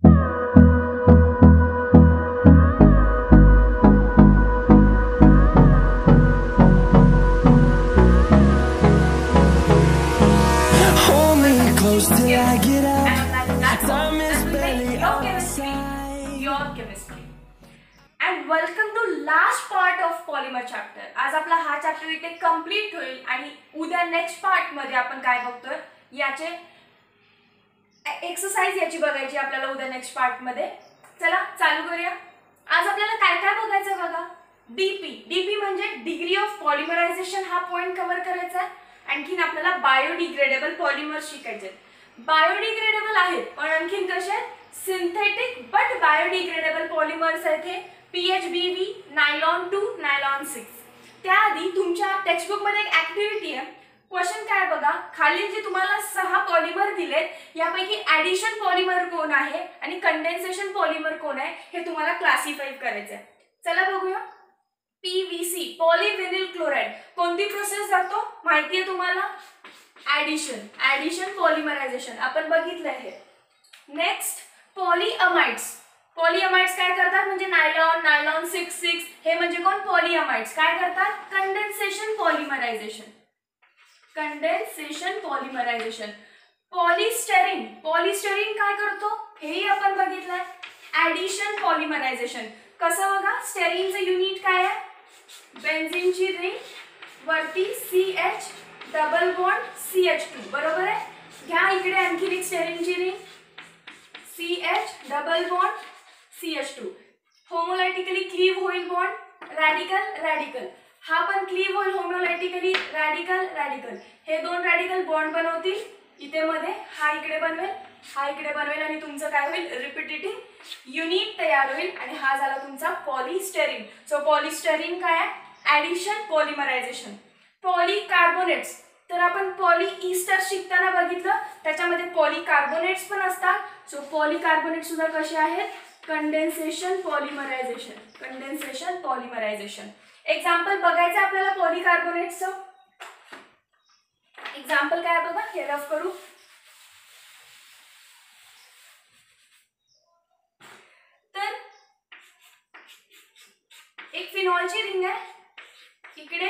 Hold me close till I get up. Time is barely on our side. Your chemistry. And welcome to last part of polymer chapter. आज आपला हा chapter इथे complete होईल आणि उद्या next part मध्ये आपण काय बघतोय याचे एक्सरसाइज याची बघायची आपल्याला उद्या नेक्स्ट पार्ट मध्ये. चला चालू करूया. आज आपल्याला काय काय बघायचं बघा. डीपी म्हणजे डिग्री ऑफ पॉलिमरायझेशन हा पॉइंट कव्हर करायचा आहे. आणखीन आपल्याला बायोडिग्रेडेबल पॉलिमर शिकायचे. बायोडिग्रेडेबल आहेत पण आणखीन कसे आहेत, सिंथेटिक बट बायोडिग्रेडेबल पॉलिमर्स आहेत हे. PHBV, nylon 2, nylon 6. त्याआधी तुमच्या टेक्स्टबुक मध्ये एक ऍक्टिव्हिटी आहे. क्वेश्चन काय बघा, खाली जे तुम्हाला 6 पॉलिमर दिलेत यापैकी ऍडिशन पॉलिमर कोण आहे आणि कंडेन्सेशन पॉलिमर कोण आहे हे तुम्हाला क्लासिफाय करायचं आहे. चला बघूया. PVC, पॉलीविनिल क्लोराइड, कोणती प्रोसेस जातो माहिती आहे तुम्हाला, ऍडिशन पॉलिमरायझेशन आपण बघितलं आहे. नेक्स्ट पॉलीअमाइड्स. पॉलीअमाइड्स काय करतात म्हणजे नायलॉन 6 हे म्हणजे कोण, पॉलीअमाइड्स काय करतात, कंडेन्सेशन पॉलिमरायझेशन. पॉलिस्टेरीन काय करतो हेही आपण बघितलंय. ऍडिशन पॉलिमरायझेशन कसं बघा, स्टेरीनचं युनिट काय आहे, बेन्झीनची रिंग वरती CH डबल बॉन्ड CH2 बरोबर आहे. घ्या इकडे आणखी एक स्टेरीनची ring CH double bond CH2. Homolytically cleave होईल बॉन्ड रॅडिकल हा पण क्लीव्ह होईल होमोलायटिकली रॅडिकल. हे दोन रॅडिकल बॉन्ड बनवतील. इथे मध्ये हा इकडे बनवेल आणि तुमचं काय होईल, रिपीटेटिंग युनिट तयार होईल आणि हा झाला तुमचा पॉलिस्टेरीन. सो पॉलिस्टेरीन काय आहे, ऍडिशन पॉलिमरायझेशन. पॉलीकार्बोनेट्स तर आपण पॉलीईस्टर शिकताना बघितलं त्याच्यामध्ये पॉलीकार्बोनेट्स पण असतात. सो पॉलीकार्बोनेट सुद्धा कसे आहेत, कंडेन्सेशन पॉलिमरायझेशन. एक्झाम्पल बघायचं आपल्याला पॉलीकार्बोनेट्सचं. एक्झाम्पल काय बघा, हे रफ करू. तर एक फिनॉलची रिंग आहे, इकडे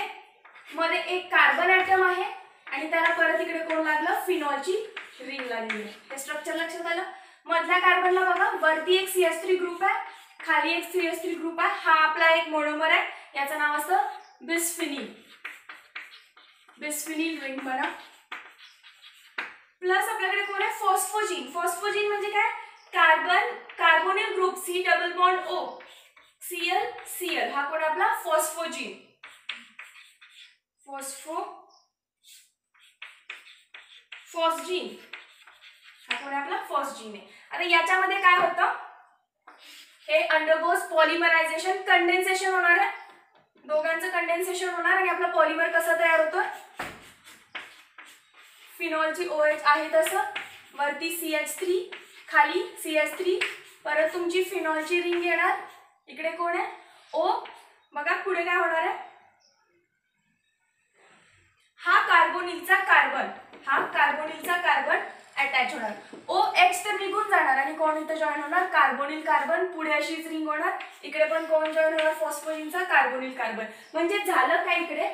मध्ये एक कार्बन ॲटम आहे आणि त्याला परत इकडे कोण लागलं, फिनॉलची रिंग लागली. हे स्ट्रक्चर लक्षात आलं. मधल्या कार्बनला बघा वरती एक CH3 ग्रुप आहे, खाली एक CH3 ग्रुप आहे. हा आपला एक मोनोमर आहे, याचं नाव असतं बिस्फिनील रिंग बना. प्लस आपल्याकडे कोण आहे, फॉस्फोजीन म्हणजे काय, carbonyl group C double bond O Cl हा कोण आपला फॉस्फोजीन हा कोण आपला फॉस्फोजीन आहे. आता याच्यामध्ये काय होतं, हे अंडरगोज पॉलिमरायझेशन, कंडेन्सेशन होणार आहे. दोघांचं कंडेन्सेशन होणार आणि आपला पॉलिमर कसा तयार होतोय, फिनॉलची OH आहे तसं वरती CH3 खाली CH3 परत तुमची फिनॉलची रिंग येणार. इकडे कोण आहे O. बघा पुढे काय होणार आहे, हा कार्बोनिलचा कार्बन अटॅच होणार. OH तर निघून जाणार आणि कोण इथं जॉईन होणार, कार्बोनिल कार्बन. पुढे अशीच रिंग होणार, इकडे पण कोण जॉईन होणार, फॉस्फोजिनचा कार्बोनिल कार्बन. म्हणजे झालं काय, इकडे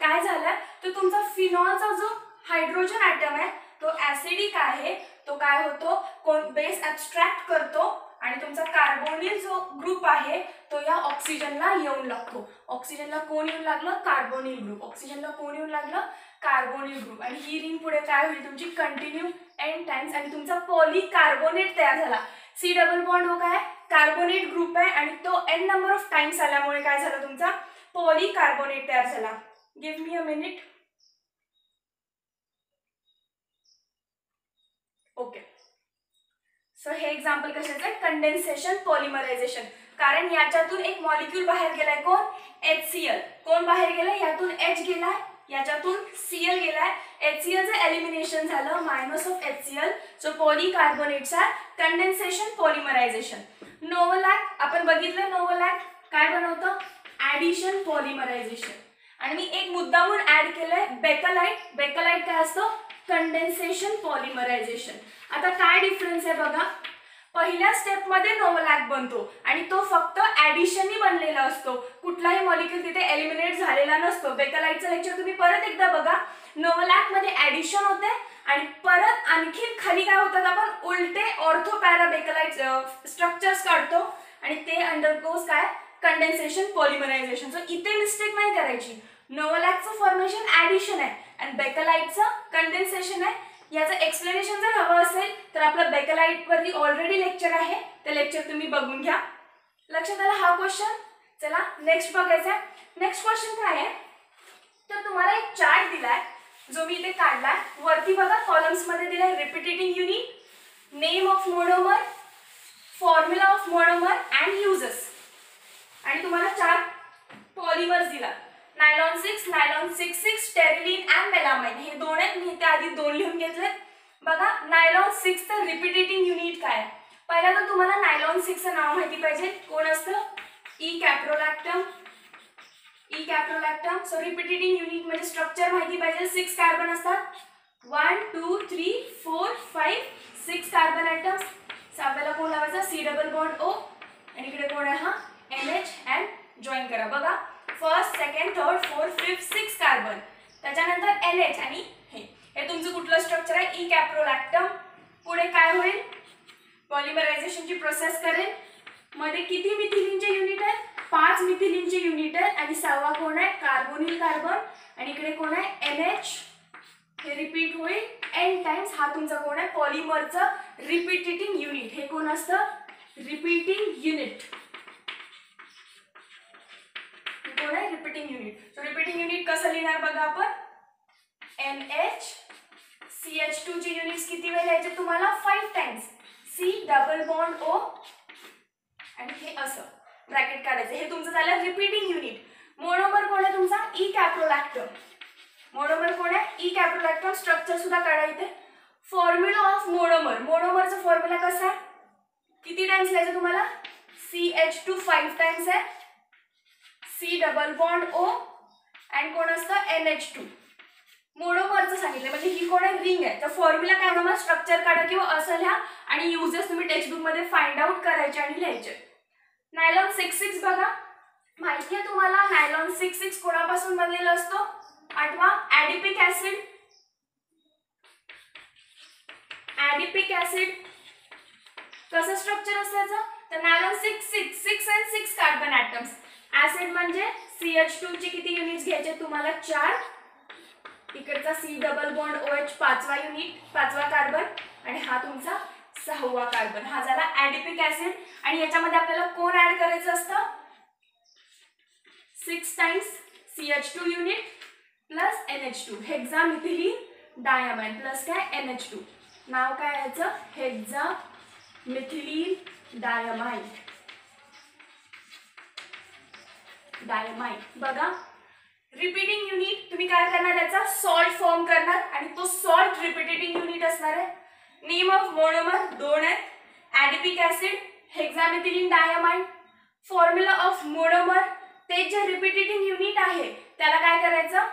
काय झालं तर तुमचा फिनॉलचा जो हायड्रोजन ॲटम आहे तो ऍसिडिक आहे, तो काय होतो, कोण बेस ऍब्स्ट्रॅक्ट करतो आणि तुमचा कार्बोनिल जो ग्रुप आहे तो या ऑक्सिजनला येऊन लागतो. ऑक्सिजनला कोण येऊन लागलं, कार्बोनिल ग्रुप. ऑक्सिजनला कोण येऊन लागलं, कार्बोनिल ग्रुप. आणि ही रिंग पुढे काय होईल तुमची, कंटिन्यू n टाइम्स आणि तुमचा पॉलीकार्बोनेट तयार झाला. C डबल बॉन्ड हो काय, कार्बोनेट ग्रुप आहे आणि तो n नंबर ऑफ टाइम्स आल्यामुळे काय झालं, तुमचा पॉलीकार्बोनेट तयार झाला. Give me a minute. Okay. So हे एक्झाम्पल कशाचं आहे, कंडेन्सेशन पॉलिमरायझेशन. कारण याच्यातून एक मॉलिक्यूल बाहेर गेलाय, कोण, HCl. कोण बाहेर गेलाय, यातून H गेलाय, याच्यातून Cl गेलाय. HClचं एलिमिनेशन झालं, मायनस ऑफ HCl. सो पॉलीकार्बोनेटचा कंडेन्सेशन पॉलिमरायझेशन. नोव्हलॅक आपण बघितलं, नोव्हलॅक काय बनवतं, ऍडिशन पॉलिमरायझेशन. आणि मी एक मुद्दामून ऍड केलंय, बेकलाइट काय असतं, कंडेन्सेशन पॉलिमरायझेशन. आता काय डिफरन्स आहे बघा, पहिल्या स्टेपमध्ये नोव्हलॅक बनतो आणि तो फक्त ऍडिशननी बनलेला असतो, कुठलाही मॉलिक्यूल तिथे एलिमिनेट झालेला नसतो. बेकलाइटचं लेक्चर तुम्ही परत एकदा बघा. नोव्हलॅक मध्ये ऍडिशन होते आणि परत आणखी खाली काय होतात, आपण उलटे ऑर्थो पॅरा बेकलाइट स्ट्रक्चर्स काढतो आणि ते अंडरगोज काय, कंडेन्सेशन पॉलिमरायझेशन. सो इथे मिस्टेक नाही करायची. नोव्हलॅकचं फॉर्मेशन ऍडिशन आहे आणि बेकलाइटचं कंडेन्सेशन आहे. याचं एक्सप्लेनेशन जर हवं असेल तर आपलं बेकलाइट वरती ऑलरेडी लेक्चर आहे, ते लेक्चर तुम्ही बघून घ्या. लक्षात आला हा क्वेश्चन. चला नेक्स्ट बघायचा आहे. नेक्स्ट क्वेश्चन काय आहे, तर तुम्हाला एक चार्ट दिलाय जो मी इथे काढलाय. वरती बघा कॉलम्स मध्ये दिलाय repeating unit, name of monomer, formula of monomer and uses. आणि तुम्हाला 4 पॉलिमर्स दिला, नायलॉन 6, नायलॉन 66, स्टेरिलीन अँड मेलामाइन. हे दोन आहेत, मी इथे आधी 2 लिहून घेतले. बघा नायलॉन 6 चं रिपीटेटिंग युनिट काय आहे. पहिला तर तुम्हाला नायलॉन 6 चं नाव माहिती पाहिजे, कोण असतं, E caprolactam. E caprolactam. So repeating unit म्हणजे स्ट्रक्चर माहिती पाहिजे. 6 कार्बन असतात, 1 2 3 4 5 6 कार्बन ॲटम्स. साव्याला कोण लावायचा, सी डबल बॉन्ड ओ आणि इकडे कोण आहे हा NH अँड जॉईन करा. बघा first, second, third, fourth, fifth, 6 carbon. त्याच्यानंतर NH आणि हे तुमचं कुठलं स्ट्रक्चर आहे, ई कॅप्रोलॅक्टम. पुढे काय होईल, पॉलिमरायझेशनची प्रोसेस करेल. मध्ये किती मिथिलीनचे युनिट आहेत, 5 मिथिलीनचे युनिट आहेत आणि 6वा कोण आहे, कार्बोनिल कार्बन. आणि इकडे कोण आहे NH. हे रिपीट होईल n टाइम्स. हा तुमचा कोण आहे, पॉलिमरचं रिपीटेटिंग युनिट. हे कोण असतं, रिपीटिंग युनिट. कोण आहे, repeating unit. So repeating unit कसं लिहिणार बघा आपण, NH CH2 चे युनिट्स किती वेळ यायचे तुम्हाला, 5 times. C double bond O आणि हे असं ब्रॅकेट काढायचं. हे तुमचं झालं रिपीटिंग युनिट. मोनोमर कोण आहे तुमचा, ई कॅप्रोलॅक्टम. मोनोमर कोण आहे, ई कॅप्रोलॅक्टम. स्ट्रक्चर सुद्धा काढायचे. फॉर्म्युला ऑफ मोनोमर, मोनोमरचा फॉर्म्युला कसा आहे, किती टाइम्स लिहायचं तुम्हाला, CH2 5 टाइम्स आहे, C double bond O and कोण असतं NH2. मोनोमरचं सांगितलं म्हणजे ही कोण आहे, रिंग आहे. तर फॉर्म्युला काय होणार, स्ट्रक्चर काढा किंवा असं लिहा आणि युजेस तुम्ही टेक्स्टबुक मध्ये फाइंड आउट करायचे आणि लिहायचे. नायलॉन 66 बघा, माहिती आहे तुम्हाला नायलॉन 66 कोणापासून बनलेला असतो, आठवा ॲडिपिक ऍसिड. ॲडिपिक ऍसिड कसं स्ट्रक्चर असायचं, तर nylon 6 and 6 carbon atoms. Acid म्हणजे CH2 चे किती युनिट्स घ्यायचे तुम्हाला, 4. इकडचा C डबल बॉन्ड OH 5वा युनिट, 5वा कार्बन आणि हा तुमचा 6वा कार्बन. हा झाला ॲडिपिक ऍसिड. आणि याच्यामध्ये आपल्याला कोण ऍड करायचं असतं, 6 times CH2 unit plus NH2, हेक्सामिथिलीन diamine plus काय NH2. नाव काय याचं, हेक्सामिथिलीन डायमाइन. बघा रिपीटिंग युनिट तुम्ही काय करणार, याचा सॉल्ट फॉर्म करणार आणि तो सॉल्ट रिपीटेटिंग युनिट असणार आहे. नेम ऑफ मोनोमर 2 आहेत, adipic acid, hexamethylene diamine. Formula of monomer, ते जे रिपीटेटिंग युनिट आहे त्याला काय करायचं,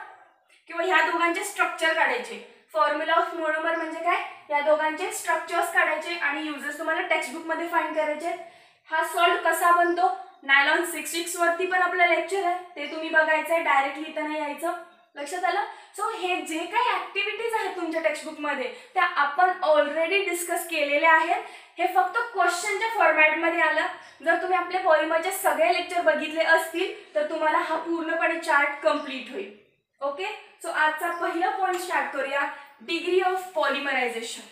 किंवा ह्या दोघांचे स्ट्रक्चर काढायचे. फॉर्म्युला ऑफ मोनोमर म्हणजे काय, या दोघांचे स्ट्रक्चर्स काढायचे आणि युजेस तुम्हाला टेक्स्टबुक मध्ये फाइंड करायचे. हा सॉल्ट कसा बनतो, नायलॉन 66 वरती पण आपलं लेक्चर आहे, ते तुम्ही बघायचं आहे, डायरेक्टली इथं नाही यायचं. लक्षात आलं. सो हे जे काही ऍक्टिव्हिटीज आहेत तुमच्या टेक्स्टबुक मध्ये त्या आपण ऑलरेडी डिस्कस केलेल्या आहेत. हे फक्त क्वेश्चनच्या फॉर्मॅटमध्ये आलं. जर तुम्ही आपले पॉलिमरचे सगळे लेक्चर बघितले असतील तर तुम्हाला हा पूर्णपणे चार्ट कंप्लीट होईल. ओके, सो आजचा पहिला पॉइंट स्टार्ट करूया, डिग्री ऑफ पॉलिमरायझेशन.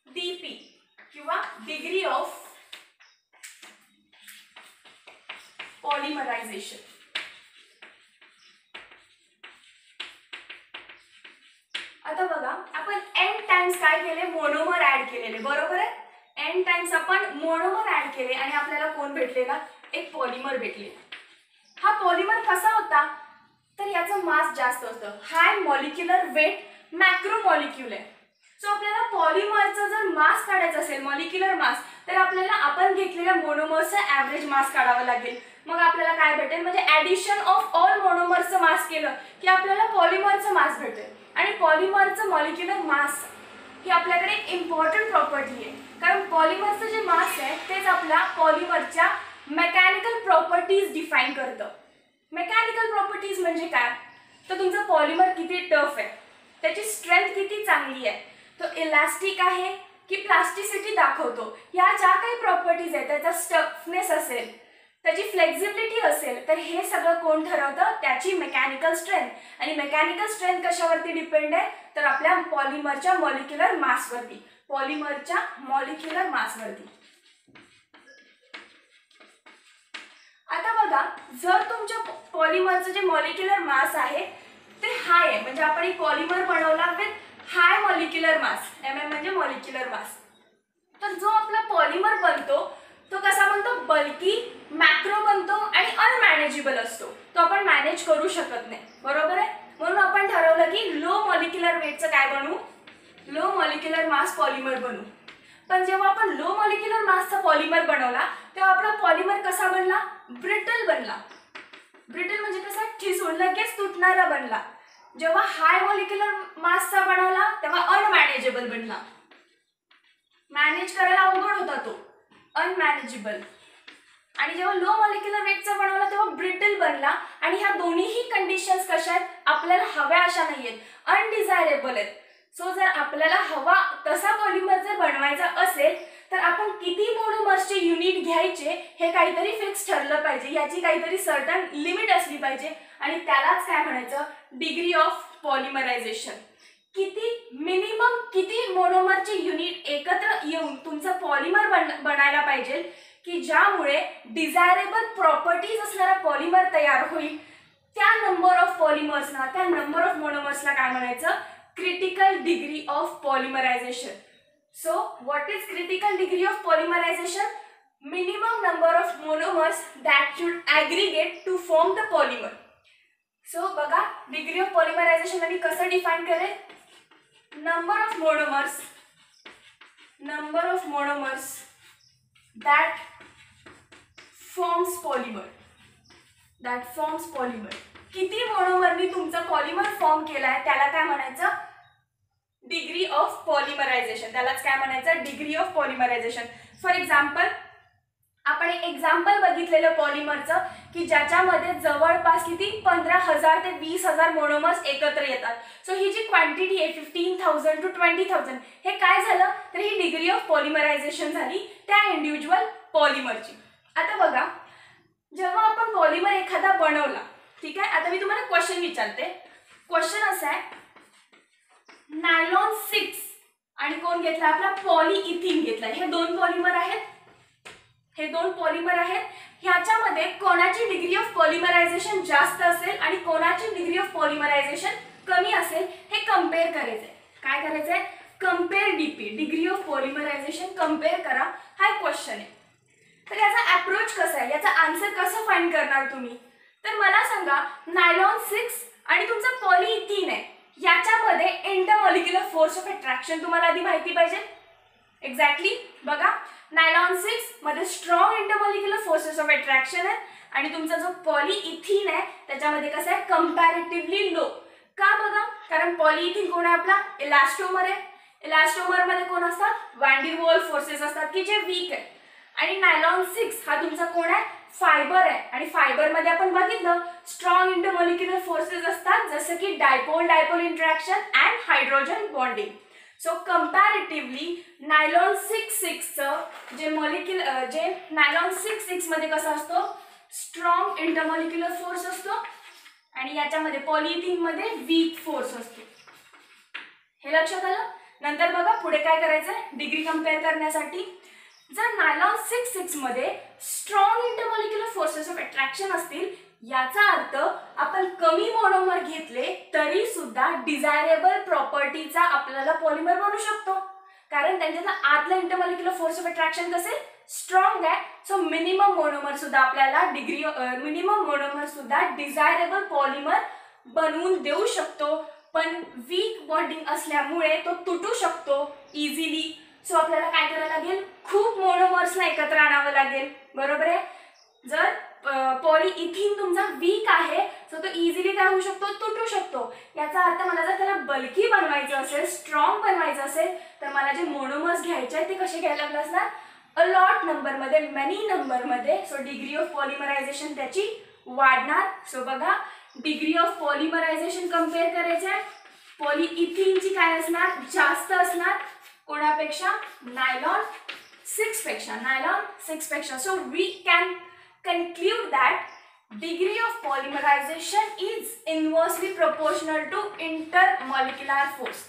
DP किंवा डिग्री ऑफ पॉलिमरायझेशन. आता बघा आपण n टाइम्स काय केले, मोनोमर ऍड केलेले, बरोबर आहे. n टाइम्स आपण मोनोमर ऍड केले आणि आपल्याला कोण भेटलेला, एक पॉलिमर भेटले. हा पॉलिमर कसा होता, तर याचं मास जास्त असतं, हाय मॉलिक्युलर वेट, मॅक्रो मॉलिक्यूल आहे. सो आपल्याला पॉलिमरचा जर मास काढायचा असेल, मॉलिक्युलर मास, तर आपल्याला आपण घेतलेल्या मोनोमरचा ॲव्हरेज मास काढावा लागेल. मग आपल्याला काय भेटेल, म्हणजे ॲडिशन ऑफ ऑल मोनोमरचं मास केलं की आपल्याला पॉलिमरचं मास भेटेल. आणि पॉलिमरचं मॉलिक्युलर मास ही आपल्याकडे इम्पॉर्टंट प्रॉपर्टी आहे. कारण पॉलिमरचं जे मास आहे तेच आपल्या पॉलिमरच्या मेकॅनिकल प्रॉपर्टीज डिफाईन करतं. मेकॅनिकल प्रॉपर्टीज म्हणजे काय, तर तुमचं पॉलिमर किती टफ आहे, त्याची स्ट्रेंथ किती चांगली आहे, तो इलास्टिक आहे की प्लास्टिसिटी दाखवतो, या ज्या काही प्रॉपर्टीज आहेत, त्याचा स्टफनेस असेल, त्याची फ्लेक्झिबिलिटी असेल, तर हे सगळं कोण ठरवतं, त्याची मेकॅनिकल स्ट्रेंथ. आणि मेकॅनिकल स्ट्रेंथ कशावरती डिपेंड आहे, तर आपल्या पॉलिमरच्या मॉलिक्युलर मासवरती. पॉलिमरच्या मॉलिक्युलर मासवरती. आता बघा, जर तुमच्या पॉलिमरचं जे मॉलिक्युलर मास आहे ते हाय आहे, म्हणजे आपण एक पॉलिमर बनवला with high molecular mass, MM म्हणजे मॉलिक्युलर मास, तर जो आपला पॉलिमर बनतो तो कसा बनतो, बल्की, मॅक्रो बनतो आणि अनमॅनेजेबल असतो. तो आपण मॅनेज करू शकत नाही, बरोबर आहे. म्हणून आपण ठरवलं की लो मॉलिक्युलर वेटचं काय बनवू, लो मॉलिक्युलर मास पॉलिमर बनवू. पण जेव्हा आपण लो मॉलिक्युलर मासचा पॉलिमर बनवला तेव्हा आपला पॉलिमर कसा बनला, ब्रिटल बनला. ब्रिटल म्हणजे कसा, ठिसून लगेच तुटणारा बनला. जेव्हा हाय मॉलिक्युलर मासचा बनवला तेव्हा अनमॅनेजेबल बनला, मॅनेज करायला अवघड होता तो, अनमॅनेजेबल. आणि जेव्हा लो मॉलिक्युलर वेटचा बनवला तेव्हा ब्रिटल बनला. आणि ह्या दोन्हीही कंडिशन्स कशा आहेत, आपल्याला हव्या अशा नाही आहेत, अनडिझायरेबल आहेत. सो जर आपल्याला हवा तसा पॉलिमर जर बनवायचा असेल तर आपण किती मोनोमर्सचे युनिट घ्यायचे हे काहीतरी फिक्स ठरलं पाहिजे, याची काहीतरी सर्टन लिमिट असली पाहिजे. आणि त्यालाच काय म्हणायचं, डिग्री ऑफ पॉलिमरायझेशन. किती मिनिमम किती मोनोमरचे युनिट एकत्र येऊन तुमचं पॉलिमर बनायला पाहिजे की ज्यामुळे डिझायरेबल प्रॉपर्टीज असणारा पॉलिमर तयार होईल. त्या नंबर ऑफ पॉलिमर्सना, त्या नंबर ऑफ मोनोमर्सला काय म्हणायचं, critical degree of polymerization. So what is critical degree of polymerization, minimum number of monomers that should aggregate to form the polymer. So बघा, डिग्री ऑफ पॉलिमरायझेशन आम्ही कसं डिफाईन करेल, number of monomers that forms polymer. किती मोनोमरनी तुमचा polymer form केलाय त्याला काय म्हणायचं, डिग्री ऑफ पॉलिमरायझेशन. त्यालाच काय म्हणायचं, डिग्री ऑफ पॉलिमरायझेशन. फॉर एक्झाम्पल, आपण एक एक्झाम्पल बघितलेलं पॉलिमरचं की ज्याच्यामध्ये जवळपास किती 15,000 ते 20,000 मोनोमर्स एकत्र येतात. सो ही जी क्वांटिटी आहे 15,000 to 20,000, हे काय झालं तर ही डिग्री ऑफ पॉलिमरायझेशन झाली त्या इंडिव्हिज्युअल पॉलिमरची. आता बघा, जेव्हा आपण पॉलिमर एखादा बनवला, ठीक आहे, आता मी तुम्हाला क्वेश्चन विचारते. क्वेश्चन असा आहे, नायलॉन 6 आणि कोण घेतला, आपला पॉलिइथिन घेतला. हे दोन पॉलिमर आहेत, ह्याच्यामध्ये कोणाची डिग्री ऑफ पॉलिमरायझेशन जास्त असेल आणि कोणाची डिग्री ऑफ पॉलिमरायझेशन कमी असेल हे कम्पेअर करायचंय. काय करायचंय, compare DP, degree of polymerization compare करा, हा एक क्वेश्चन आहे. तर याचा अप्रोच कसा आहे, याचा आन्सर कसं फाइंड करणार तुम्ही, तर मला सांगा, नायलॉन 6 आणि तुमचा पॉलिइथिन आहे, याच्यामध्ये इंटरमॉलिक्युलर फोर्स ऑफ अट्रॅक्शन तुम्हाला आधी माहिती पाहिजे. एक्झॅक्टली बघा, नायलॉन 6 मध्ये strong intermolecular forces of attraction आहे आणि तुमचा जो पॉलिइथिन आहे त्याच्यामध्ये कसं आहे, कंपॅरेटिव्हली लो. का बघा, कारण पॉलिइथिन कोण आहे, आपला इलास्टोमर आहे. इलास्टोमर मध्ये कोण असतात, वॅन डर वॉल्स फोर्सेस असतात की जे वीक आहे. आणि नायलॉन 6 हा तुमचा कोण आहे, फायबर आहे. आणि फायबर मध्ये आपण बघितलं स्ट्रॉंग इंटरमॉलिक्युलर फोर्सेस असतात, जसं की dipole interaction and hydrogen bonding. So comparatively nylon 6 जे नायलॉन 6 मध्ये कसं असतो, स्ट्रॉंग इंटरमॉलिक्युलर फोर्स असतो आणि याच्यामध्ये पॉलिइथिन मध्ये वीक फोर्स असतो. हे लक्षात आलं. नंतर बघा पुढे काय करायचंय, डिग्री कम्पेअर करण्यासाठी, जर नायलॉन 6 मध्ये strong intermolecular forces of attraction असतील, याचा अर्थ आपण कमी मोनोमर घेतले तरी सुद्धा डिझायरेबल प्रॉपर्टीचा आपल्याला पॉलिमर बनू शकतो, कारण त्यांच्यातला आतला इंटरमॉलिक्युलर फोर्स ऑफ अट्रॅक्शन कसे स्ट्रॉंग आहे. सो मिनिमम मोनोमर सुद्धा आपल्याला डिझायरेबल पॉलिमर बनवून देऊ शकतो. पण वीक बॉन्डिंग असल्यामुळे तो तुटू शकतो इझिली. सो आपल्याला काय करायला लागेल, खूप मोनोमर्सना एकत्र आणावं लागेल, बरोबर आहे. जर पॉलिइथिन तुमचा वीक आहे सो तो इझिली काय होऊ शकतो, तुटू शकतो. याचा अर्थ मला जर त्याला बल्की बनवायचं असेल, स्ट्रॉंग बनवायचं असेल, तर मला जे मोनोमर्स घ्यायचे आहेत ते कसे घ्यायला लागले असणार, अ लॉट नंबरमध्ये, मेनी नंबरमध्ये. सो डिग्री ऑफ पॉलिमरायझेशन त्याची वाढणार. सो बघा, डिग्री ऑफ पॉलिमरायझेशन कम्पेअर करायचं आहे. पॉलिइथिनची काय असणार, जास्त असणार कोणापेक्षा, नायलॉन 6 पेक्षा, नायलॉन 6 पेक्षा. So we can conclude that degree of polymerization is inversely proportional to intermolecular force.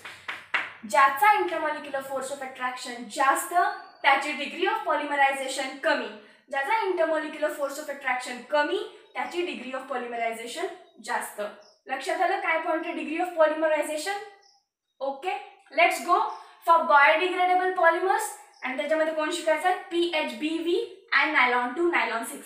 ज्याचा intermolecular force of attraction जास्त त्याची डिग्री ऑफ पॉलिमरायझेशन कमी, ज्याचा intermolecular force of attraction कमी त्याची डिग्री ऑफ पॉलिमरायझेशन जास्त. लक्षात आलं काय पॉइंट आहे degree of polymerization. Okay, let's go for biodegradable polymers. आणि त्याच्यामध्ये कोण शिकायचं आहे, PHBV अँड नायलॉन 2 नायलॉन 6.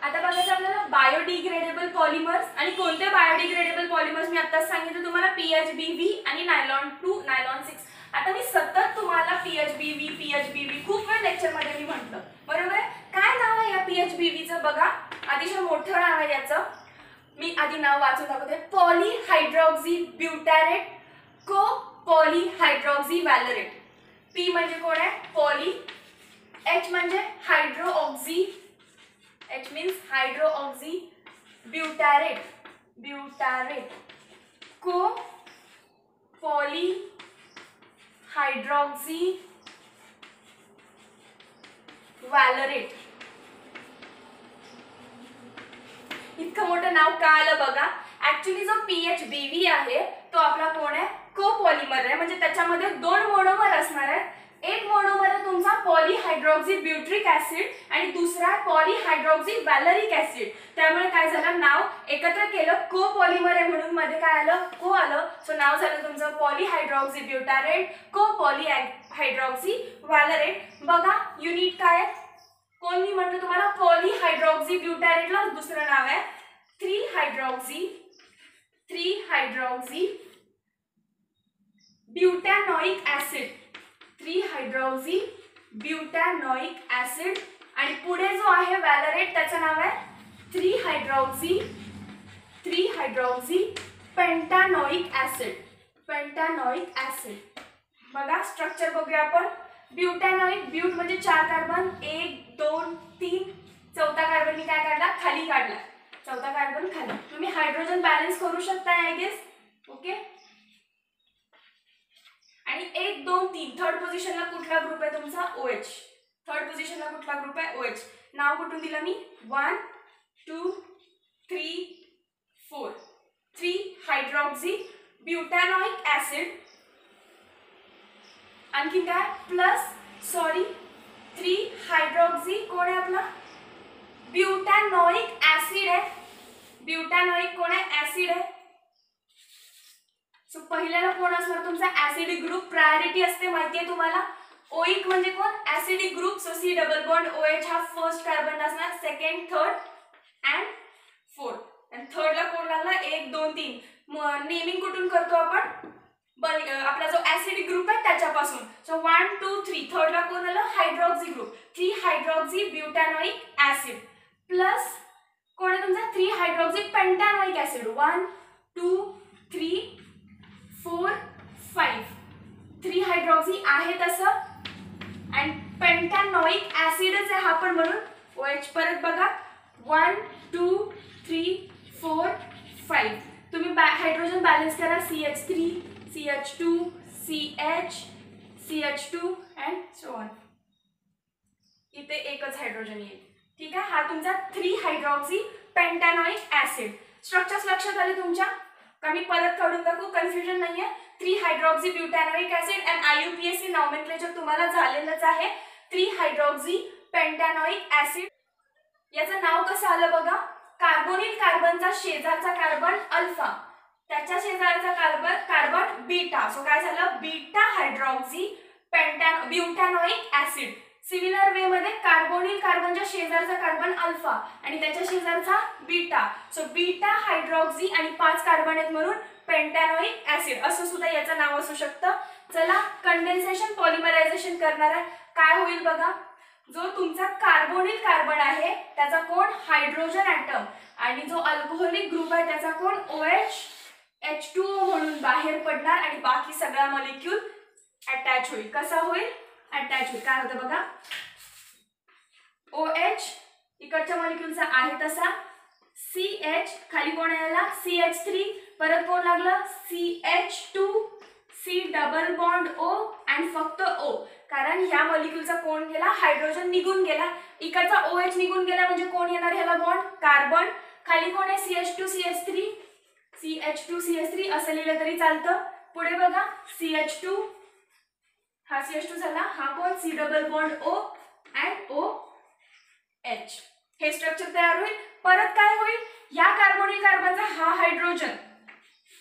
आता बघायचं आपल्याला बायोडिग्रेडेबल पॉलिमर्स. आणि कोणते बायोडिग्रेडेबल पॉलिमर्स मी आत्ताच सांगितलं तुम्हाला, PHBV आणि नायलॉन 2 नायलॉन 6. आता मी सतत तुम्हाला PHBV खूप वेळ लेक्चरमध्ये मी म्हटलं, बरोबर आहे. काय नाव आहे या PHBVचं बघा, अतिशय मोठं नाव आहे याचं. मी आधी नाव वाचून दाखवते. पॉलीहायड्रॉक्सी ब्युटॅरेट को पॉलीहायड्रॉक्सी व्हॅलरेट. P म्हणजे कोण आहे, पॉली. H म्हणजे हायड्रोऑक्सी, H मीन्स हायड्रोऑक्सी ब्युटॅरेट, को पॉली हायड्रॉक्सी व्हॅलरेट. इतकं मोठं नाव का आलं बघा. ऍक्च्युली जो PHBV आहे तो आपला कोण आहे, कोपॉलिमर आहे. म्हणजे त्याच्यामध्ये 2 मोनोमर असणार आहेत. एक मोनोमर आहे तुमचा पॉलीहायड्रॉक्सी ब्युट्रिक ऍसिड आणि दुसरा पॉलीहायड्रॉक्सी व्हॅलरिक ऍसिड. त्यामुळे काय झालं, नाव एकत्र केलं, कोपॉलिमर आहे म्हणून मध्ये काय आलं, को आलं. सो नाव झालं तुमचं पॉलीहायड्रॉक्सी ब्युटारेट को पॉलीहायड्रॉक्सी व्हॅलरेट. बघा युनिट काय आहे, कोण मी म्हणतो तुम्हाला, पॉलीहायड्रॉक्सी ब्युटारेटला दुसरं नाव आहे 3-हायड्रॉक्सी ब्युटॅनॉइक ऍसिड, 3-हायड्रॉक्सी ब्युटॅनॉइक ऍसिड. आणि पुढे जो आहे व्हॅलरेट त्याचं नाव आहे 3-हायड्रॉक्सी पेंटानॉइक ऍसिड. बघा स्ट्रक्चर बघूया आपण. ब्युटॅनॉइक, ब्यूट म्हणजे 4 कार्बन, 1 2 3, चौथा कार्बन मी काय काढला, खाली काढला, चौथा कार्बन खाली. तुम्ही हायड्रोजन बॅलन्स करू शकता आय गेस. ओके, आणि 1 2 3 थर्ड पोझिशनला कुठला ग्रुप आहे तुमचा, OH. थर्ड पोझिशनला कुठला ग्रुप आहे, OH. नाव कुठून दिलं मी, 1 2 3 4, 3-हायड्रॉक्सी ब्युटॅनॉइक ऍसिड. आणखी काय प्लस, सॉरी 3-हायड्रॉक्सी कोण आहे आपला, ब्युटॅनॉइक ऍसिड आहे. ब्युटॅनॉइक कोण आहे, ऍसिड आहे. सो पहिल्याला कोण असणार तुमचा ऍसिडिक ग्रुप, प्रायोरिटी असते माहिती आहे तुम्हाला. ओइक म्हणजे कोण, acidic group. So C double bond OH हा फर्स्ट कार्बन असणार, सेकंड थर्ड अँड फोर्थ. आणि थर्डला कोण लागला, 1 2 3. नेमिंग कुठून करतो आपण, आपला जो ऍसिडिक ग्रुप आहे त्याच्यापासून. सो 1 2 3 थर्डला कोण आलं, हायड्रॉक्सी ग्रुप, 3-हायड्रॉक्सी ब्युटॅनॉइक ऍसिड. प्लस कोण आहे तुमचा 3-हायड्रॉक्सी पेंटानॉइक ऍसिड, 1 2 3 4 5. 3-हायड्रॉक्सी आहे तसं आणि पेंटानॉइक ऍसिडच आहे हा पण, म्हणून OH. परत बघा 1 2 3 4 5. तुम्ही हायड्रोजन बॅलन्स करा, CH3 CH2 CH CH2 and so on. इथे एकच हायड्रोजन येईल. ठीक आहे, हा तुमचा 3-हायड्रॉक्सी पेंटानॉइक ऍसिड. स्ट्रक्चर्स लक्षात आले तुमच्या का, मी परत काढून दाखवू, कन्फ्युजन नाहीये. 3-हायड्रॉक्सी ब्युटॅनॉइक ऍसिड अँड IUPAC नॉमेनक्लेचर तुम्हाला झालेलंच आहे, 3-हायड्रॉक्सी पेंटानॉइक ऍसिड. याचं नाव कसं आलं बघा, कार्बोनिल कार्बनचा शेजारचा कार्बन अल्फा, त्याच्या शेजारचा कार्बन बीटा. सो काय झालं, बीटा-हायड्रॉक्सी ब्युटॅनॉइक ऍसिड. सिमिलर वे मध्ये कार्बोनिल कार्बनच्या शेजारचा कार्बन अल्फा आणि त्याच्या शेजारचा बीटा. सो बीटा-हायड्रॉक्सी आणि 5 कार्बन आहेत म्हणून पेंटानॉइक ऍसिड असं सुद्धा याचं नाव असू शकतं. चला कंडेन्सेशन पॉलिमरायझेशन करणार आहे, काय होईल बघा. जो तुमचा कार्बोनिल कार्बन आहे त्याचा कोण हायड्रोजन ॲटम आणि जो अल्कोहोलिक ग्रुप आहे त्याचा कोण OH H2O म्हणून बाहेर पडणार आणि बाकी सगळा मॉलिक्यूल अटॅच होईल. कसा होईल? अटॅच होईल. काय होतं बघा, OH इकडच्या मॉलिक्यूलचा आहे तसा, CH खाली कोण आला CH3, परत कोण लागलं CH2, C double bond O आणि फक्त O, कारण ह्या मॉलिक्यूलचा कोण गेला हायड्रोजन निघून गेला, इकडचा OH निघून गेला म्हणजे कोण येणार ह्याला बॉन्ड कार्बन, खाली कोण आहे CH2 CH3, CH2 CH3 असं लिहिलं तरी चालतं. पुढे बघा CH2, हा CH2 झाला, हा कोण C double bond O and OH, हे स्ट्रक्चर तयार होईल. परत काय होईल, या कार्बोनिल कार्बनचा हा हायड्रोजन,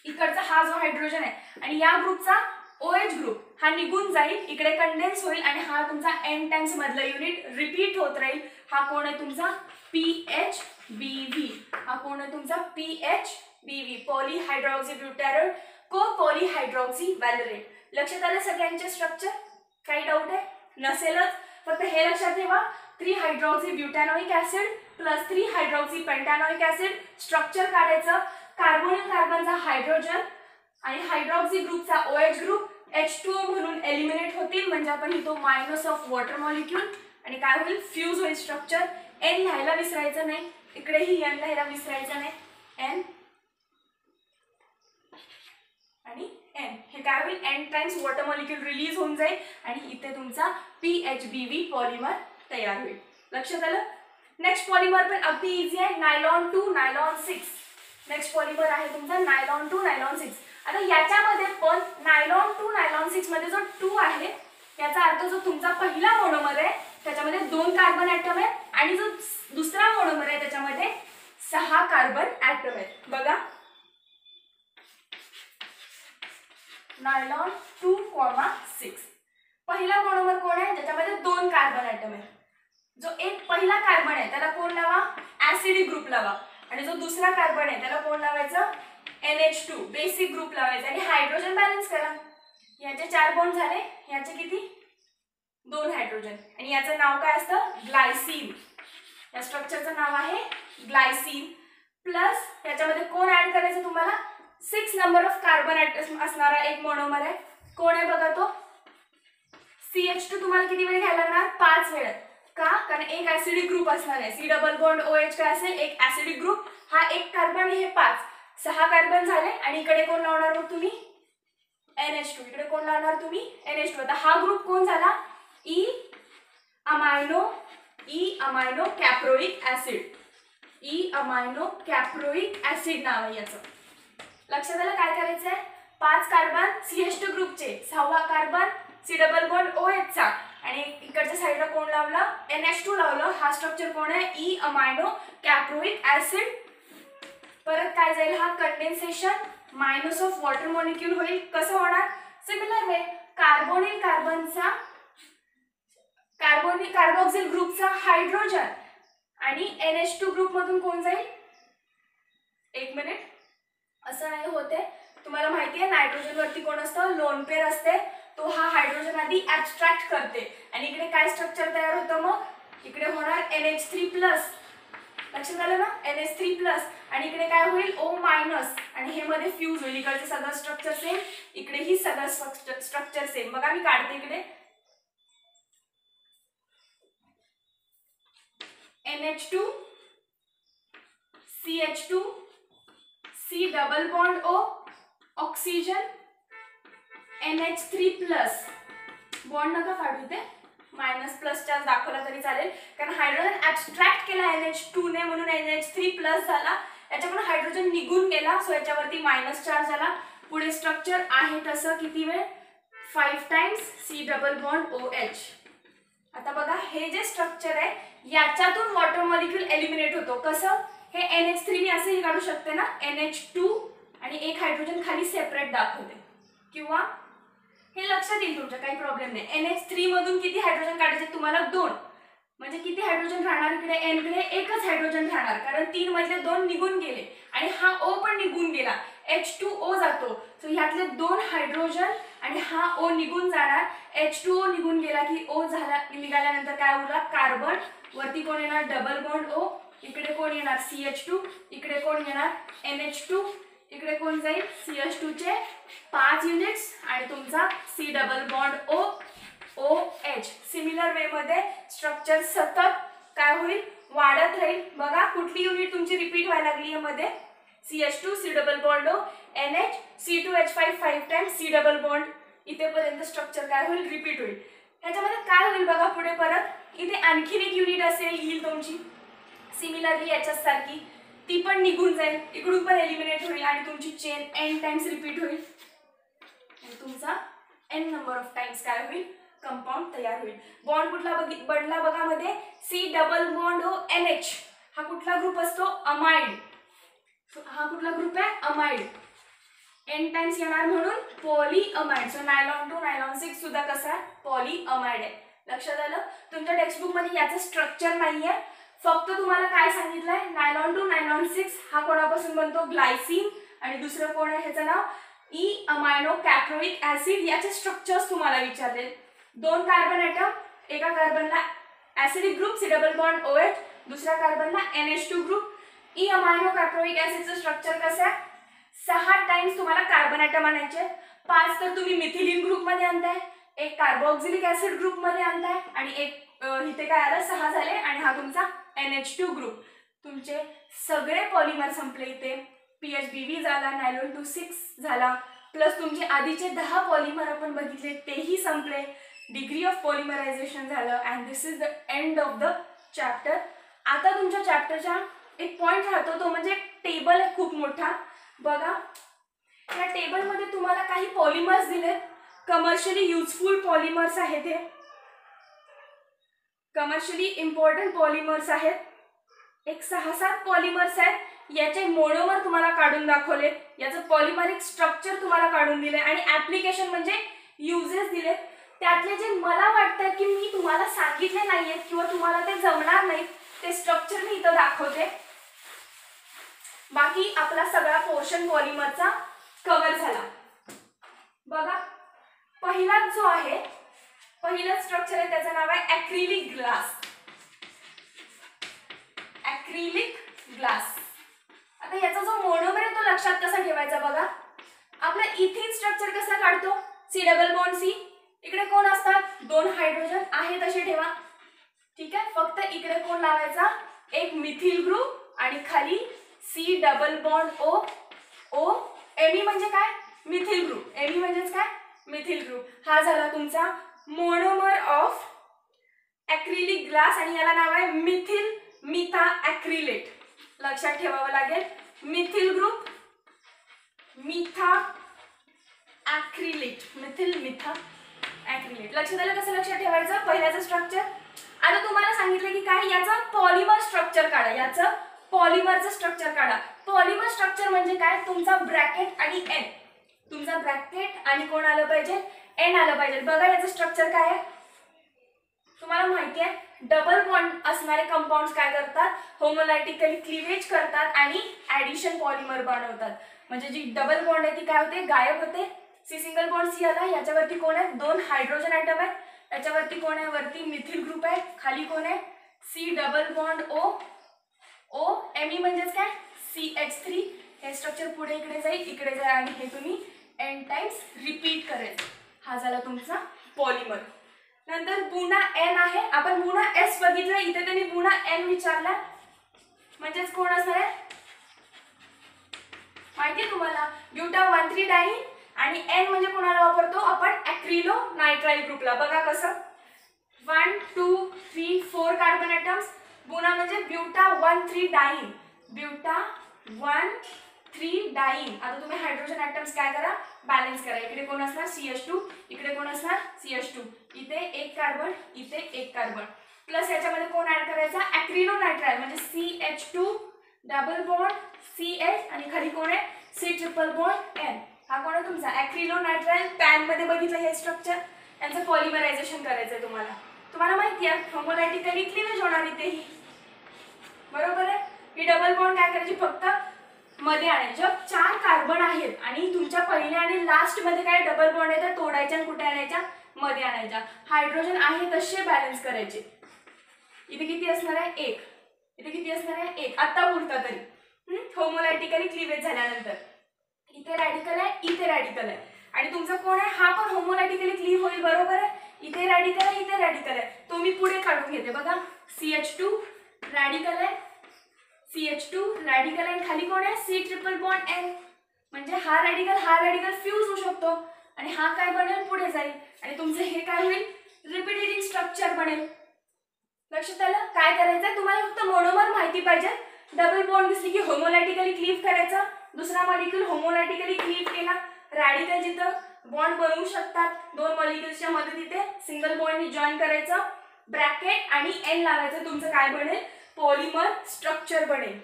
इकडचा हा जो हायड्रोजन आहे आणि या ग्रुपचा OH ग्रुप हा निघून जाईल, इकडे कंडेन्स होईल आणि हा तुमचा N टाइम्स मधला युनिट रिपीट होत राहील. हा कोण आहे तुमचा PHBV, हा कोण आहे तुमचा PHBV, पॉलीहायड्रॉक्सी ब्युटॅरॉल को पॉलीहायड्रॉक्सी व्हॅलरेट. लक्षात आलं सगळ्यांचे स्ट्रक्चर? काही डाऊट आहे? नसेलच, फक्त हे लक्षात ठेवा 3 hydroxy butanoic acid plus 3 hydroxy pentanoic acid. Structure काढायचं, कार्बोनिल कार्बनचा हायड्रोजन आणि हायड्रॉक्सी ग्रुपचा OH ग्रुप H2O म्हणून एलिमिनेट होतील, म्हणजे आपण लिहितो मायनस ऑफ वॉटर मॉलिक्यूल आणि काय होईल फ्यूज होईल स्ट्रक्चर. N लिहायला विसरायचं नाही, इकडेही N लिहायला विसरायचं नाही, N आणि N, हे काय होईल N times water molecule release होऊन जाईल आणि इथे तुमचा PHBV पॉलिमर तयार होईल. लक्षात आलं? नेक्स्ट पॉलिमर पण अगदी इझी आहे, नायलॉन 2 नायलॉन 6. नेक्स्ट पॉलिमर आहे तुमचा नायलॉन 2 नायलॉन 6. आता याच्यामध्ये पण नायलॉन 2 नायलॉन 6 मध्ये जो 2 आहे याचा अर्थ जो तुमचा पहिला मोनोमर आहे त्याच्यामध्ये 2 कार्बन ॲटम आहे आणि जो दुसरा मोनोमर आहे त्याच्यामध्ये 6 कार्बन ॲटम आहेत. बघा नायलॉन 2,6, पहिला मोनोमर कोण आहे ज्याच्यामध्ये 2 कार्बन ॲटम आहे. जो एक पहिला कार्बन आहे त्याला कोण लावा ऍसिडिक ग्रुप लावा आणि जो दुसरा कार्बन आहे त्याला कोण लावायचं NH2 बेसिक ग्रुप लावायचा आणि हायड्रोजन बॅलन्स करा. याचे 4 बॉन्ड झाले, याचे किती 2 हायड्रोजन आणि याचं नाव काय असतं ग्लायसिन. या स्ट्रक्चरचं नाव आहे ग्लायसिन. प्लस याच्यामध्ये कोण ऍड करायचं तुम्हाला 6 नंबर ऑफ कार्बन ॲटम असणारा एक मोनोमर आहे. कोण आहे बघा तो CH2. तुम्हाला किती वेळ घ्यायला लागणार 5 वेळ. का? कारण एक ऍसिडिक ग्रुप असणार आहे, C डबल बॉन्ड OH काय असेल एक ऍसिडिक ग्रुप, हा एक कार्बन हे 5, 6 कार्बन झाले आणि इकडे कोण लावणार मग तुम्ही NH2, इकडे कोण लावणार तुम्ही NH2. आता हा ग्रुप कोण झाला E amino caproic acid. E amino caproic acid नाव आहे याचं. लक्षात आलं काय करायचंय 5 कार्बन CH2 ग्रुपचे, 6वा carbon C double bond OH चा आणि इकडच्या साईडला कोण लावलं NH2 लावलं. हा स्ट्रक्चर कोण आहे E अमायनो कॅप्रोइक ऍसिड. परत काय जाईल हा condensation minus of water molecule होईल. कसं होणार सिमिलर वे कार्बोनिल कार्बनचा कार्बोक्सिल ग्रुपचा हायड्रोजन आणि NH2 ग्रुप मधून कोण जाईल, एक मिनिट असं नाही होते. तुम्हाला माहिती आहे नायट्रोजन वरती कोण असतं लोन पेअर असते, तो हा हायड्रोजन आधी ऍब्स्ट्रॅक्ट करते आणि इकडे काय स्ट्रक्चर तयार होतं मग इकडे होणार NH3 प्लस. लक्षात आलं ना NH3 प्लस आणि इकडे काय होईल O मायनस आणि हे मध्ये फ्यूज होईल. इकडचे सगळं स्ट्रक्चर सेम, इकडेही सगळं स्ट्रक्चर सेम. बघा मी काढते इकडे NH2 CH2 C double bond O oxygen NH3 plus. Bond नका काढू ते मायनस प्लस चार्ज दाखवला तरी चालेल कारण हायड्रोजन ऍब्स्ट्रॅक्ट केला NH2 ने म्हणून NH3 प्लस झाला. याच्याकडून हायड्रोजन निघून गेला सो याच्यावरती मायनस चार्ज झाला. पुढे स्ट्रक्चर आहे तसं किती वेळ 5 times C double bond OH. आता बघा हे जे स्ट्रक्चर आहे याच्यातून वॉटर मॉलिक्यूल एलिमिनेट होतो. कसं हे NH3 मी असंही काढू शकते ना NH2 आणि एक हायड्रोजन खाली सेपरेट दाखवते किंवा हे लक्षात येईल तुमच्या काही प्रॉब्लेम नाही. NH3 मधून किती हायड्रोजन काढायचे तुम्हाला 2, म्हणजे किती हायड्रोजन राहणार इकडे N कडे एकच हायड्रोजन राहणार कारण 3 मधले 2 निघून गेले आणि हा O पण निघून गेला, H2O जातो. सो ह्यातले 2 हायड्रोजन आणि हा O निघून जाणार. H2O निघून गेला की O झाला, निघाल्यानंतर काय उरला कार्बन. वरती कोण येणार डबल बॉन्ड O, इकडे कोण येणार CH2, इकडे कोण येणार NH2, इकडे कोण जाईल CH2 चे 5 युनिट्स आणि तुमचा C double bond O OH. Similar way मध्ये स्ट्रक्चर सतत काय होईल वाढत राहील. बघा कुठली युनिट तुमची रिपीट व्हायला लागली यामध्ये CH2 C double bond O NH C2H5 5 times C double bond. इथेपर्यंत स्ट्रक्चर काय होईल रिपीट होईल. ह्याच्यामध्ये काय होईल बघा पुढे परत इथे आणखीन एक युनिट असेल येईल तुमची सिमिलरली याच्याच सारखी, ती पण निघून जाईल, इकडून पण एलिमिनेट होईल आणि तुमची चेन n टाइम्स रिपीट होईल आणि तुमचा n नंबर ऑफ टाइम्स काय होईल कंपाऊंड तयार होईल. बॉन्ड कुठला बनला बघा मध्ये C double bond O NH. हा कुठला ग्रुप असतो अमाइड. हा कुठला ग्रुप आहे अमाइड. n टाइम्स येणार म्हणून पॉलीअमाइड. सो नायलॉन 2 नायलॉन 6 सुद्धा कसा आहे पॉलीअमाइड आहे. लक्षात आलं. तुमच्या टेक्स्टबुक मध्ये याचं स्ट्रक्चर नाहीये, फक्त तुम्हाला काय सांगितलंय नायलॉन 2 नायलॉन 6 हा कोणापासून बनतो ग्लायसिन आणि दुसरं कोण आहे ह्याचं नाव ई अमायनो कॅप्रोइक ऍसिड. याचे स्ट्रक्चर्स तुम्हाला विचारले. 2 कार्बन ॲटम, एका कार्बनला acidic group C double bond OH, दुसऱ्या कार्बनला NH2 group. E amino caproic ऍसिडचं स्ट्रक्चर कसं आहे 6 टाइम्स तुम्हाला कार्बन ॲटम आणायचे. 5 तर तुम्ही मिथिलीन ग्रुप मध्ये आणताय, एक कार्बोक्सिलिक ऍसिड ग्रुप मध्ये आणताय आणि एक इथे काय आलं 6 झाले आणि हा तुमचा NH2 ग्रुप. तुमचे सगळे पॉलिमर संपले. इथे PHBV झाला, नायलॉन 2 6 झाला, प्लस तुमचे आधीचे 10 पॉलिमर आपण बघितले तेही संपले. डिग्री ऑफ पॉलिमरायझेशन झालं and this is the end of the chapter. आता तुमच्या चॅप्टरचा एक पॉइंट राहतो तो म्हणजे टेबल आहे खूप मोठा. बघा या टेबलमध्ये तुम्हाला काही पॉलिमर्स दिलेत, कमर्शियली युजफुल पॉलिमर्स आहेत, हे कमर्शियली इम्पॉर्टंट पॉलिमर्स आहेत. एक 6-7 पॉलिमर्स आहेत. याचे मोनोमर तुम्हाला काढून दाखवले, याचं पॉलिमरिक स्ट्रक्चर तुम्हाला काढून दिले आणि ऍप्लिकेशन म्हणजे युजेस दिले. त्यातले जे मला वाटतं की मी तुम्हाला सांगितले नाहीयेत किंवा तुम्हाला ते जमणार नाहीत ते स्ट्रक्चर मी इथं दाखवते. बाकी आपला सगळा पोर्शन पॉलिमरचा कव्हर झाला. बघा पहिला जो आहे पहिलं स्ट्रक्चर आहे त्याचं नाव आहे ॲक्रिलिक ग्लास. Acrylic glass. आता याचा जो मोनोमर आहे तो लक्षात कसा ठेवायचा बघा. आपला इथिन स्ट्रक्चर कसा काढतो C डबल बॉन्ड C. इकडे कोण असतात 2 हायड्रोजन आहे तसे ठेवा. ठीक आहे. फक्त इकडे कोण लावायचा एक मिथिल ग्रुप आणि खाली C double bond O O. Me म्हणजे काय मिथिल ग्रुप. Me म्हणजेच काय मिथिल ग्रुप. हा झाला तुमचा मोनोमर ऑफ ॲक्रिलिक ग्लास आणि याला नाव आहे मिथिल मिथा ॲक्रिलेट. लक्षात ठेवावं लागेल मिथिल ग्रुप मिथा ॲक्रिलेट. मिथिल मिथा ॲक्रिलेट. लक्षात आलं कसं लक्षात ठेवायचं पहिल्याचं स्ट्रक्चर. आता तुम्हाला सांगितलं की काय याचं पॉलिमर स्ट्रक्चर काढा. याचं पॉलिमरचं स्ट्रक्चर काढा. पॉलिमर स्ट्रक्चर म्हणजे काय तुमचा ब्रॅकेट आणि N. तुमचा ब्रॅकेट आणि कोण आलं पाहिजे N आलं पाहिजे. बघा याचं स्ट्रक्चर काय आहे तुम्हाला माहिती आहे. डबल बॉन्ड असणारे कंपाऊंड्स काय करतात होमोलायटिकली क्लिवेज करतात आणि ऍडिशन पॉलिमर बनवतात. म्हणजे जी डबल बॉन्ड आहे ती काय होते गायब होते. C सिंगल बॉन्ड C आला, याच्यावरती कोण आहे 2 हायड्रोजन ॲटम आहे, याच्यावरती कोण आहे वरती मिथिल ग्रुप आहे, खाली कोण आहे C double bond O O. Me म्हणजेच काय CH3. हे स्ट्रक्चर पुढे इकडे जाईल इकडे जाईल आणि हे तुम्ही n टाइम्स रिपीट करायचं. हा झाला तुमचा पॉलिमर. नंतर बुना N आहे. आपण बुना S बघितला, इथे त्यांनी बुना N विचारला म्हणजेच कोण असणार आहे माहिती आहे तुम्हाला ब्युटा 1,3 डाईन आणि N म्हणजे कोणाला वापरतो आपण ॲक्रिलो नायट्राइल ग्रुपला. बघा कसं 1 2 3 4 कार्बन ॲटम्स. बुना म्हणजे ब्युटा 1,3 डाईन. ब्युटा 1,3 डाईन. आता तुम्ही हायड्रोजन ॲटम्स काय करा बॅलन्स करा. इकडे कोण असणार CH2, इकडे कोण असणार CH2. इथे एक कार्बन इथे एक कार्बन प्लस याच्यामध्ये कोण ऍड करायचा ॲक्रिलो नायट्राइल म्हणजे CH2 डबल बॉन्ड CH आणि खाली कोण आहे C ट्रिपल बॉन्ड N. हा कोण आहे तुमचा ॲक्रिलो नायट्राइल. पॅन मध्ये बघितलं हे स्ट्रक्चर. यांचं पॉलिमरायझेशन करायचं आहे तुम्हाला. तुम्हाला माहिती आहे होमोलायटिकली क्लिवेज होणार इथेही बरोबर आहे. ही डबल बॉन्ड काय करायची फक्त मध्ये आणायचे. जेव्हा 4 कार्बन आहेत आणि तुमच्या पहिल्या आणि लास्ट मध्ये काय डबल बॉन्ड आहे तर तोडायच्या आणि कुठे आणायच्या, मध्ये आणायच्या. हायड्रोजन आहे तसे बॅलन्स करायचे. इथे किती असणार आहे, 1. इथे किती असणार आहे, 1. आता पुरता तरी होमोलायटिकली क्लीवेज झाल्यानंतर. इथे रॅडिकल आहे, इथे रॅडिकल आहे आणि तुमचा कोण आहे, हा पण होमोलायटिकली क्लीव होईल. बरोबर आहे. इथे रॅडिकल आहे, इथे रॅडिकल आहे. तो मी पुढे काढून घेते. बघा CH2 रॅडिकल आहे, CH2 रॅडिकल आहे, खाली कोण आहे C ट्रिपल बॉन्ड N. म्हणजे हा रॅडिकल फ्यूज होऊ शकतो आणि हा काय बनेल, पुढे जाईल आणि तुमचं हे काय होईल, रिपीटेटिंग स्ट्रक्चर बनेल. लक्षात आलं. काय करायचं, तुम्हाला फक्त मोनोमर माहिती पाहिजे. डबल बॉन्ड दिसली की होमोलायटिकली क्लीव करायचं. दुसरा मॉलिक्यूल होमोलायटिकली क्लीव केला. रॅडिकल जिथं बॉन्ड बनवू शकतात 2 मॉलिक्यूल्सच्या मध्ये तिथे सिंगल बॉन्डनी जॉईन करायचं, ब्रॅकेट आणि N लावायचं. तुमचं काय बनेल, पॉलिमर स्ट्रक्चर बनेल.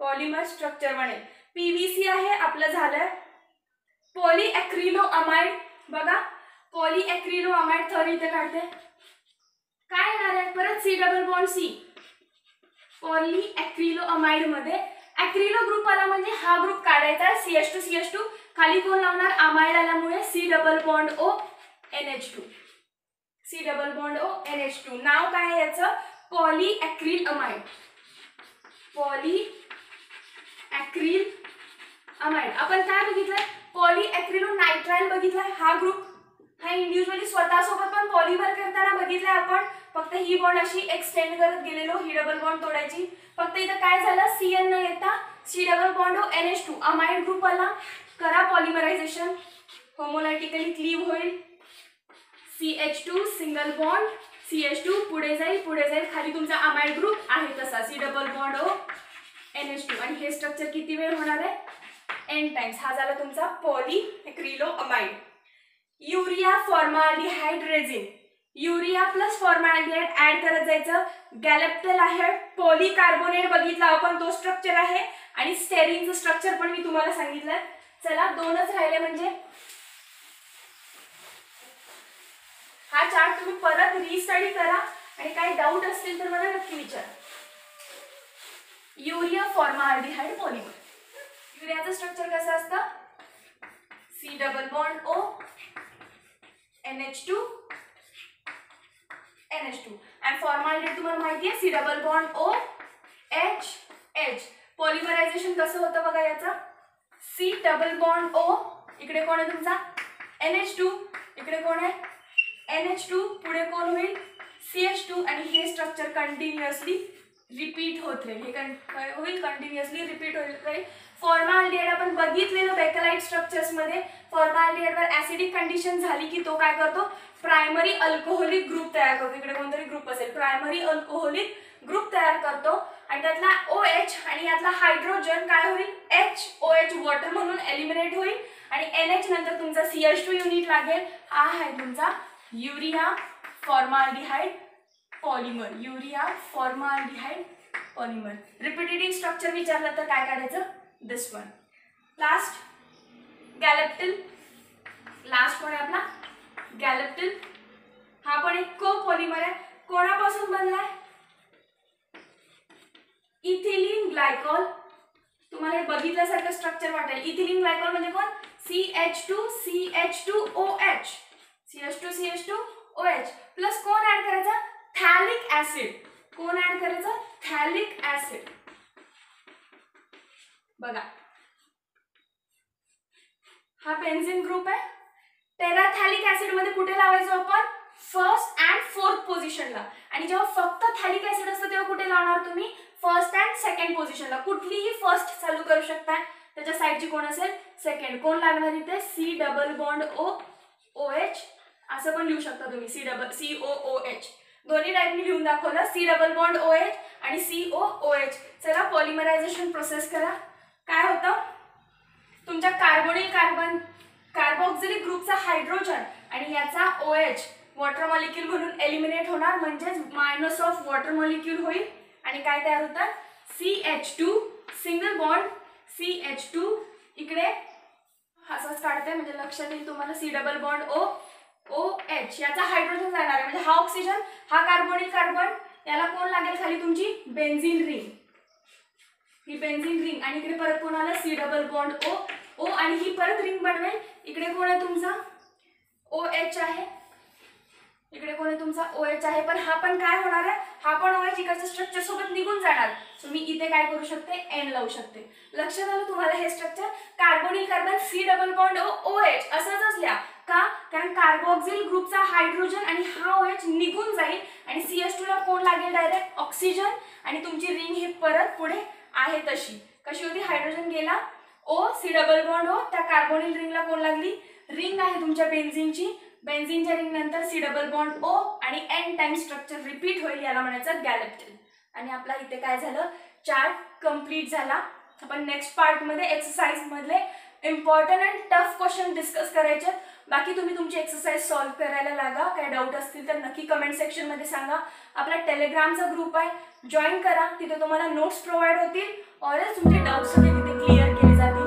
पॉलिमर स्ट्रक्चर बनेल. PVC आहे आपलं झालंय. पॉलीॲक्रिलोअमाइड. बघा पॉलीॲक्रिलोअमाइड थर इथे काढते. काय येणार आहे, परत C डबल बॉन्ड C. पॉलीॲक्रिलोअमाइड मध्ये ॲक्रिलो ग्रुप आला म्हणजे हा ग्रुप काढायचा. CH2 CH2 खाली कोण लावणार, अमाइड आल्यामुळे C double bond O NH2. C double bond O NH2. नाव काय आहे याचं, पॉलीॲक्रिलअमाइड. पॉलीॲक्रिलअमाइड. आपण काय बघितलंय, पॉलीॲक्रिलोनायट्राइल बघितलाय. हा ग्रुप हा इंडिव्हिज्युअली स्वतःसोबत पण पॉलिमर करताना बघितलंय आपण. फक्त ही बॉन्ड अशी एक्सटेंड करत गेलेलो, ही डबल बॉन्ड तोडायची. फक्त इथं काय झालं, CN न येता C double bond O NH2 amide group आला. करा पॉलिमरायझेशन, होमोलायटिकली क्लीव होईल. CH2 सिंगल बॉन्ड CH2 पुढे जाईल खाली तुमचा अमाइड ग्रुप आहे तसा C double bond O NH2 आणि हे स्ट्रक्चर किती वेळ होणार आहे, N टाइम्स. हा झाला तुमचा polyacrylamide. Urea formaldehyde resin. Urea plus formaldehyde add करत जायचं. गॅलेप्टल आहे, पॉलीकार्बोनेट बघितला आपण, तो स्ट्रक्चर आहे आणि स्टेरिनचं स्ट्रक्चर पण मी तुम्हाला सांगितलं. चला 2च राहिले. म्हणजे हा चार्ट तुम्ही परत रिस्टडी करा आणि काही डाऊट असतील तर मला नक्की विचारा. Urea formaldehyde polymer. युरियाचं स्ट्रक्चर कसं असतं, C double bond O NH2 NH2 आणि फॉर्माल्डिहाइड तुम्हाला माहिती आहे C double bond O H. पॉलिमरायझेशन कसं होतं बघा याचं, C डबल बॉन्ड O, इकडे कोण आहे तुमचा NH2, इकडे कोण आहे NH2, पुढे कोण होईल CH2 आणि हे स्ट्रक्चर कंटिन्युअसली रिपीट होत राहील. हे काय होईल, कंटिन्युअसली रिपीट होत राहील. फॉर्माल्डिहाइड आपण बघितलेलं बेकलाइट स्ट्रक्चर्स मध्ये. फॉर्माल्डिहाइडवर ऍसिडिक कंडिशन झाली की तो काय करतो, प्रायमरी अल्कोहोलिक ग्रुप तयार करतो. इकडे कोणतरी ग्रुप असेल, प्रायमरी अल्कोहोलिक ग्रुप तयार करतो आणि त्यातला OH आणि यातला हायड्रोजन काय होईल, HOH वॉटर म्हणून एलिमिनेट होईल आणि NH नंतर तुमचा CH2 युनिट लागेल. हा आहे तुमचा urea formaldehyde polymer. Urea formaldehyde polymer. Repeating structure विचारलं तर काय काढायचं, दिस वन. लास्ट गॅलेप्टिल. लास्ट कोण आहे आपला गॅलेप्टिल. हा पण एक कोपॉलिमर आहे. कोणापासून बनलाय, इथिलीन ग्लायकॉल. तुम्हाला बघितल्यासारखं स्ट्रक्चर वाटेल. इथिलीन ग्लायकॉल म्हणजे कोण, CH2 CH2OH. CH2 CH2OH plus कोण ऍड करायचा, थॅलिक ऍसिड. कोण ऍड करायचं, थॅलिक ऍसिड. बघा हा बेन्झीन ग्रुप आहे. टेराथॅलिक ऍसिड मध्ये कुठे लावायचो आपण, फर्स्ट अँड फोर्थ पोझिशनला. आणि जेव्हा फक्त थॅलिक ऍसिड असतं तेव्हा कुठे लावणार तुम्ही, फर्स्ट अँड सेकंड पोझिशनला. कुठलीही फर्स्ट चालू करू शकता, त्याच्या साईडची कोण असेल सेकंड. कोण लागणार इथे, C डबल बॉन्ड OH असं पण लिहू शकता तुम्ही, COOH. दोन्ही टाईपनी लिहून दाखवलं, C डबल बॉन्ड OH आणि COOH. चला पॉलिमरायझेशन प्रोसेस करा. काय होतं, तुमच्या कार्बोनिल कार्बोक्सिलिक ग्रुपचा हायड्रोजन आणि याचा OH वॉटर मॉलिक्यूल म्हणून एलिमिनेट होणार, म्हणजेच मायनस ऑफ वॉटर मॉलिक्यूल होईल आणि काय तयार होतात, CH2 सिंगल बॉन्ड CH2. इकडे असंच काढते म्हणजे लक्षात येईल तुम्हाला, C डबल बॉन्ड OH. याचा हायड्रोजन जाणार आहे म्हणजे हा ऑक्सिजन, हा कार्बोनिल कार्बन, याला कोण लागेल खाली तुमची बेन्झीन रिंग. ही बेन्झीन रिंग आणि इकडे परत कोणाला सी डबल बॉन्ड ओ ओ आणि ही परत रिंग बनवेल. इकडे कोण आहे तुमचा OH आहे, इकडे कोण आहे तुमचा OH आहे. पण हा पण काय होणार आहे, हा पण OH इकडच्या स्ट्रक्चर सोबत निघून जाणार. सो मी इथे काय करू शकते, N लावू शकते. लक्षात आलं तुम्हाला हे structure. Carbonyl carbon C double bond OH असंच असल्या का, कारण कार्बोक्सिल ग्रुपचा हायड्रोजन आणि हा OH निघून जाईल आणि CH2 ला कोण लागेल, डायरेक्ट ऑक्सिजन. आणि तुमची रिंग ही परत पुढे आहे तशी कशी होती, हायड्रोजन गेला O C double bond O, त्या कार्बोनिल रिंगला कोण लागली, रिंग आहे तुमच्या बेन्झीनची. बेन्झीनच्या रिंग नंतर सी डबल बॉन्ड O आणि N टाइम स्ट्रक्चर रिपीट होईल, याला म्हणायचं गॅलेप्टेन. आणि आपला इथे काय झालं, चार्ट कंप्लीट झाला. आपण नेक्स्ट पार्ट मध्ये एक्सरसाइज मधले important and tough question discuss करायचे. बाकी तुम्ही तुमची एक्सरसाइज सॉल्व्ह करायला लागा. काही डाऊट असतील तर नक्की कमेंट सेक्शन मध्ये सांगा. आपला टेलिग्रामचा ग्रुप आहे, जॉईन करा. तिथे तुम्हाला नोट्स प्रोव्हाइड होतील और तुमचे डाऊट्स सगळे तिथे क्लिअर केले जातील.